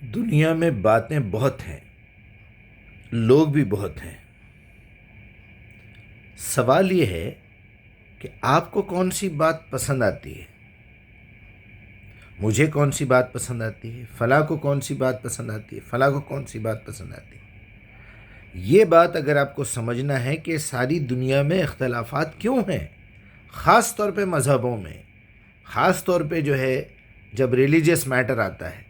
دنیا میں باتیں بہت ہیں، لوگ بھی بہت ہیں۔ سوال یہ ہے کہ آپ کو کون سی بات پسند آتی ہے؟ مجھے کون سی بات پسند آتی ہے؟ فلاں کو کون سی بات پسند آتی ہے؟ فلاں کو کون سی بات پسند آتی ہے؟ یہ بات اگر آپ کو سمجھنا ہے کہ ساری دنیا میں اختلافات کیوں ہیں، خاص طور پہ مذہبوں میں، خاص طور پہ جو ہے جب ریلیجیس میٹر آتا ہے،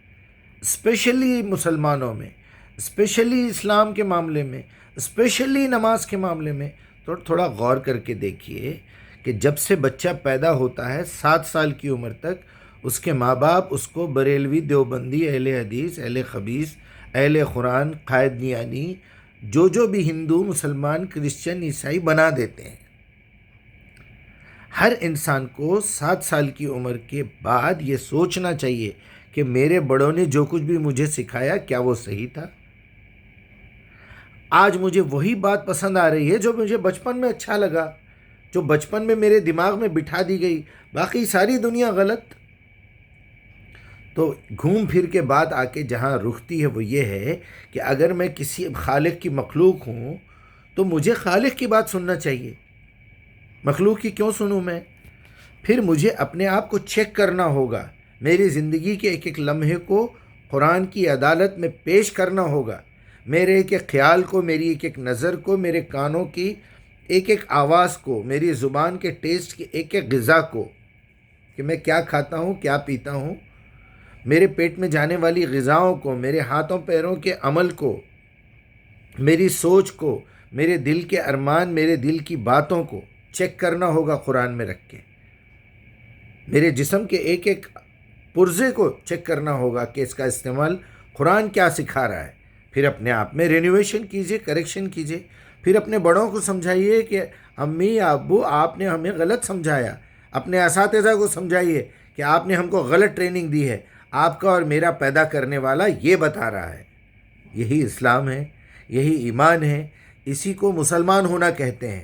اسپیشلی مسلمانوں میں، اسپیشلی اسلام کے معاملے میں، اسپیشلی نماز کے معاملے میں، تو تھوڑا غور کر کے دیکھیے کہ جب سے بچہ پیدا ہوتا ہے 7 سال کی عمر تک اس کے ماں باپ اس کو بریلوی، دیوبندی، اہل حدیث، اہل خبیث، اہل قرآن، قائدیانی، جو بھی ہندو، مسلمان، کرسچن، عیسائی بنا دیتے ہیں۔ ہر انسان کو 7 سال کی عمر کے بعد یہ سوچنا چاہیے کہ میرے بڑوں نے جو کچھ بھی مجھے سکھایا کیا وہ صحیح تھا؟ آج مجھے وہی بات پسند آ رہی ہے جو مجھے بچپن میں اچھا لگا، جو بچپن میں میرے دماغ میں بٹھا دی گئی، باقی ساری دنیا غلط۔ تو گھوم پھر کے بات آ کے جہاں رکتی ہے وہ یہ ہے کہ اگر میں کسی خالق کی مخلوق ہوں تو مجھے خالق کی بات سننا چاہیے، مخلوق کی کیوں سنوں میں؟ پھر مجھے اپنے آپ کو چیک کرنا ہوگا، میری زندگی کے ایک ایک لمحے کو قرآن کی عدالت میں پیش کرنا ہوگا، میرے ایک ایک خیال کو، میری ایک ایک نظر کو، میرے کانوں کی ایک ایک آواز کو، میری زبان کے ٹیسٹ کی ایک ایک غذا کو، کہ میں کیا کھاتا ہوں، کیا پیتا ہوں، میرے پیٹ میں جانے والی غذاؤں کو، میرے ہاتھوں پیروں کے عمل کو، میری سوچ کو، میرے دل کے ارمان، میرے دل کی باتوں کو چیک کرنا ہوگا قرآن میں رکھ کے، میرے جسم کے ایک ایک پرزے کو چیک کرنا ہوگا کہ اس کا استعمال قرآن کیا سکھا رہا ہے۔ پھر اپنے آپ میں رینوویشن کیجئے، کریکشن کیجئے، پھر اپنے بڑوں کو سمجھائیے کہ امی یا ابو آپ نے ہمیں غلط سمجھایا، اپنے اساتذہ کو سمجھائیے کہ آپ نے ہم کو غلط ٹریننگ دی ہے، آپ کا اور میرا پیدا کرنے والا یہ بتا رہا ہے۔ یہی اسلام ہے، یہی ایمان ہے، اسی کو مسلمان ہونا کہتے ہیں۔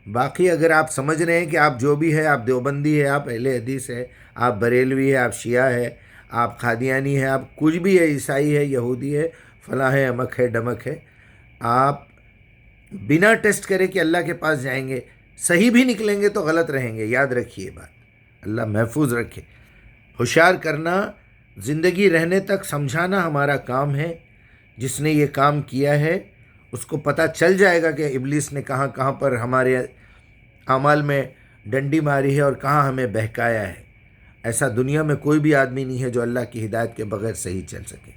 باقی اگر آپ سمجھ رہے ہیں کہ آپ جو بھی ہے، آپ دیوبندی ہے، آپ اہل حدیث ہے، آپ بریلوی ہے، آپ شیعہ ہے، آپ قادیانی ہے، آپ کچھ بھی ہے، عیسائی ہے، یہودی ہے، فلاں ہے، امک ہے، ڈمک ہے، آپ بنا ٹیسٹ کرے کہ اللہ کے پاس جائیں گے، صحیح بھی نکلیں گے تو غلط رہیں گے۔ یاد رکھیے بات، اللہ محفوظ رکھے۔ ہوشیار کرنا، زندگی رہنے تک سمجھانا ہمارا کام ہے۔ جس نے یہ کام کیا ہے اس کو پتہ چل جائے گا کہ ابلیس نے کہاں کہاں پر ہمارے اعمال میں ڈنڈی ماری ہے اور کہاں ہمیں بہکایا ہے۔ ایسا دنیا میں کوئی بھی آدمی نہیں ہے جو اللہ کی ہدایت کے بغیر صحیح چل سکے۔